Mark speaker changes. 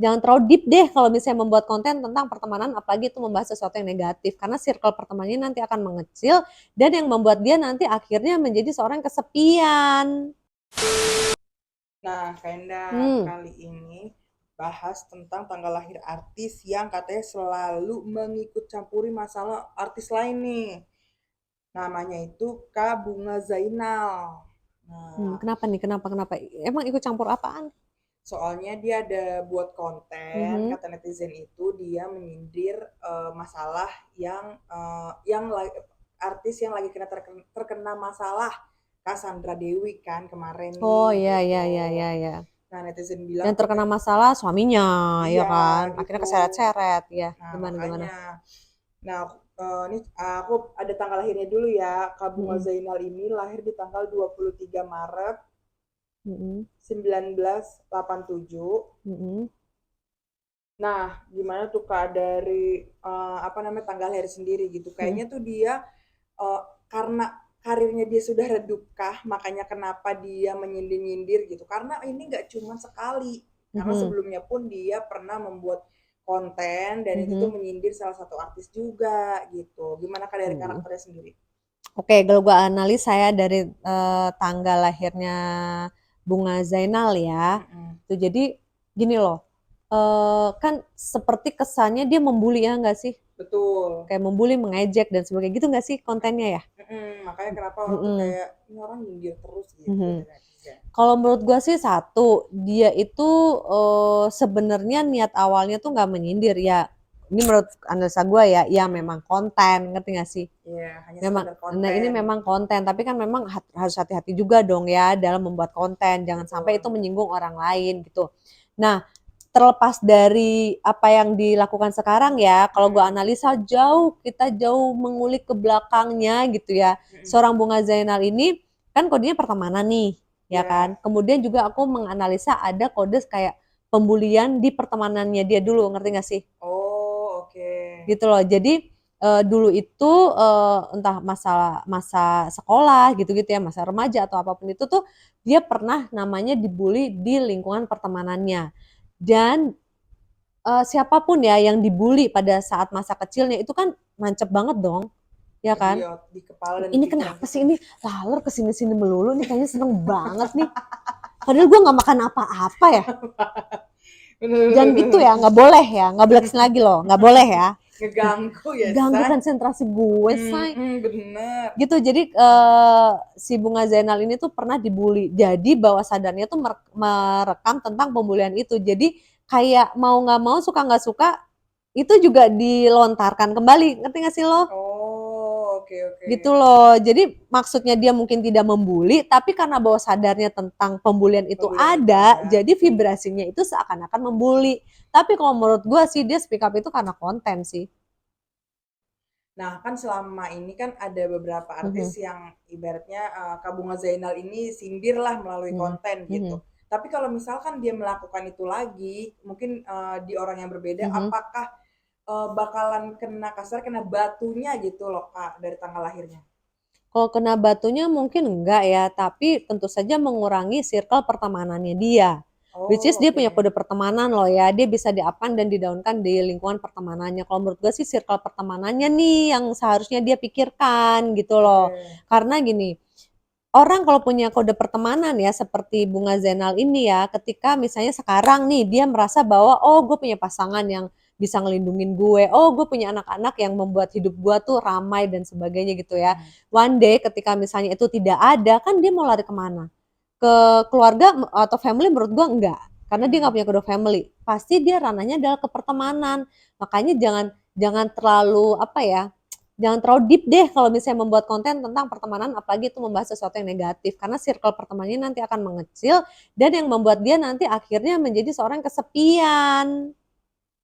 Speaker 1: jangan terlalu deep deh kalau misalnya membuat konten tentang pertemanan, apalagi itu membahas sesuatu yang negatif. Karena circle pertemanannya nanti akan mengecil dan yang membuat dia nanti akhirnya menjadi seorang yang kesepian.
Speaker 2: Nah, Kenda,
Speaker 1: Hmm.
Speaker 2: kali ini bahas tentang tanggal lahir artis yang katanya selalu mengikut campuri masalah artis lain nih. Namanya itu Kak Bunga Zainal. Nah,
Speaker 1: Kenapa nih? Kenapa? Emang ikut campur apaan?
Speaker 2: soalnya dia ada buat konten,
Speaker 1: Mhm.
Speaker 2: kata netizen itu dia menyindir masalah yang artis yang lagi terkena masalah Cassandra Dewi kan kemarin
Speaker 1: Oh,
Speaker 2: nih
Speaker 1: iya iya
Speaker 2: gitu.
Speaker 1: iya iya iya.
Speaker 2: Nah, netizen bilang
Speaker 1: Yang
Speaker 2: tuh
Speaker 1: terkena
Speaker 2: kayak
Speaker 1: masalah suaminya, ya
Speaker 2: iya
Speaker 1: kan? Akhirnya
Speaker 2: gitu.
Speaker 1: keseret-seret, ya.
Speaker 2: Nah,
Speaker 1: Gimana?
Speaker 2: makanya. Nah, ini aku ada tanggal lahirnya dulu ya. Kak Bunga
Speaker 1: Mhm.
Speaker 2: Zainal ini lahir di tanggal 23 Maret
Speaker 1: Mhm.
Speaker 2: 1987.
Speaker 1: Mhm.
Speaker 2: Nah, gimana tuh Kak dari apa namanya tanggal lahir sendiri gitu.
Speaker 1: Mhm.
Speaker 2: Kayaknya tuh dia eh, karena karirnya dia sudah redup kah, makanya kenapa dia menyindir-nyindir gitu. Karena ini nggak cuma sekali. Karena
Speaker 1: Mhm.
Speaker 2: sebelumnya pun dia pernah membuat konten dan itu tuh
Speaker 1: Mhm.
Speaker 2: menyindir salah satu artis juga gitu. Gimana Kak dari
Speaker 1: Mhm.
Speaker 2: karakternya sendiri?
Speaker 1: Oke, kalau gue analis saya dari tanggal lahirnya Bunga Zainal ya.
Speaker 2: Mm-mm.
Speaker 1: Tuh jadi gini loh, kan seperti kesannya dia membuli ya nggak sih?
Speaker 2: Betul.
Speaker 1: Kayak membuli, mengejek dan sebagainya gitu nggak sih kontennya ya?
Speaker 2: Mm-mm. Makanya kenapa orang tuh
Speaker 1: Mm-mm.
Speaker 2: kayak ini orang nyindir terus gitu
Speaker 1: Mhm.
Speaker 2: dari netizen.
Speaker 1: Kalau menurut gue sih satu, dia itu sebenarnya niat awalnya tuh nggak menyindir ya. Ini menurut analisa gue ya, ya
Speaker 2: Mm-mm.
Speaker 1: memang konten, ngerti nggak sih?
Speaker 2: Iya, hanya
Speaker 1: Memang,
Speaker 2: sekedar
Speaker 1: nah ini
Speaker 2: konten.
Speaker 1: memang konten, tapi kan memang harus hati-hati juga dong ya dalam membuat konten, jangan sampai
Speaker 2: Betul.
Speaker 1: itu menyinggung orang lain gitu. Nah, terlepas dari apa yang dilakukan sekarang ya, kalau gue
Speaker 2: Mm-mm.
Speaker 1: analisa kita jauh mengulik ke belakangnya gitu ya.
Speaker 2: Mm-mm.
Speaker 1: Seorang Bunga Zainal ini kan kodenya pertemanan nih, ya
Speaker 2: Ya.
Speaker 1: kan. Kemudian juga aku menganalisa ada kode kayak pembulian di pertemanannya dia dulu, ngerti gak sih?
Speaker 2: Oh, oke.
Speaker 1: Gitu loh. Jadi dulu itu entah masa sekolah gitu-gitu ya, masa remaja atau apapun itu tuh dia pernah namanya dibully di lingkungan pertemanannya. Dan siapapun ya yang dibully pada saat masa kecilnya itu kan nancep banget dong, ya kan?
Speaker 2: Iya, di kepala dan di
Speaker 1: Ini
Speaker 2: pikiran
Speaker 1: kenapa
Speaker 2: kita.
Speaker 1: sih ini laler kesini-sini melulu nih kayaknya seneng banget nih. Padahal gue nggak makan apa-apa ya. Jangan gitu ya, nggak boleh ya, nggak boleh kesini lagi loh, nggak boleh ya.
Speaker 2: Ngeganggu ya,
Speaker 1: Ganggu
Speaker 2: Say.
Speaker 1: konsentrasi gue, say.
Speaker 2: Bener.
Speaker 1: Gitu jadi si Bunga Zainal ini tuh pernah dibully jadi bawah sadarnya tuh merekam tentang pembulian itu jadi kayak mau nggak mau suka nggak suka itu juga dilontarkan kembali ngerti nggak sih lo
Speaker 2: Oh, oke oke.
Speaker 1: gitu loh jadi maksudnya dia mungkin tidak membuli tapi karena bawah sadarnya tentang pembulian itu
Speaker 2: Pembulian itu
Speaker 1: ada
Speaker 2: ada.
Speaker 1: jadi vibrasinya itu seakan-akan membuli tapi kalau menurut gue sih dia speak up itu karena konten sih.
Speaker 2: Nah, kan selama ini kan ada beberapa artis
Speaker 1: Mhm.
Speaker 2: yang ibaratnya Kak Bunga Zainal ini sindir lah melalui
Speaker 1: Mhm.
Speaker 2: konten gitu.
Speaker 1: Mhm.
Speaker 2: Tapi kalau misalkan dia melakukan itu lagi, mungkin di orang yang berbeda,
Speaker 1: Mhm.
Speaker 2: apakah bakalan kena kasar, kena batunya gitu loh Kak dari tanggal lahirnya?
Speaker 1: Kalau kena batunya mungkin enggak ya, tapi tentu saja mengurangi circle pertemanannya dia. Which is
Speaker 2: Oh,
Speaker 1: dia
Speaker 2: oke.
Speaker 1: punya kode pertemanan loh ya, dia bisa di-up-kan dan didaunkan di lingkungan pertemanannya. Kalau menurut gue sih circle pertemanannya nih yang seharusnya dia pikirkan gitu
Speaker 2: Oke.
Speaker 1: loh. Karena gini, orang kalau punya kode pertemanan ya seperti Bunga Zainal ini ya, ketika misalnya sekarang nih dia merasa bahwa oh gue punya pasangan yang bisa ngelindungin gue, oh gue punya anak-anak yang membuat hidup gue tuh ramai dan sebagainya gitu ya.
Speaker 2: Mm-mm.
Speaker 1: One day ketika misalnya itu tidak ada, kan dia mau lari kemana? Ke keluarga atau family menurut gue enggak. Karena dia nggak
Speaker 2: Mm-mm.
Speaker 1: punya kode family. Pasti dia ranahnya adalah ke pertemanan. Makanya jangan jangan terlalu apa ya, jangan terlalu deep deh kalau misalnya membuat konten tentang pertemanan apalagi itu membahas sesuatu yang negatif karena circle pertemanannya nanti akan mengecil dan yang membuat dia nanti akhirnya menjadi seorang yang kesepian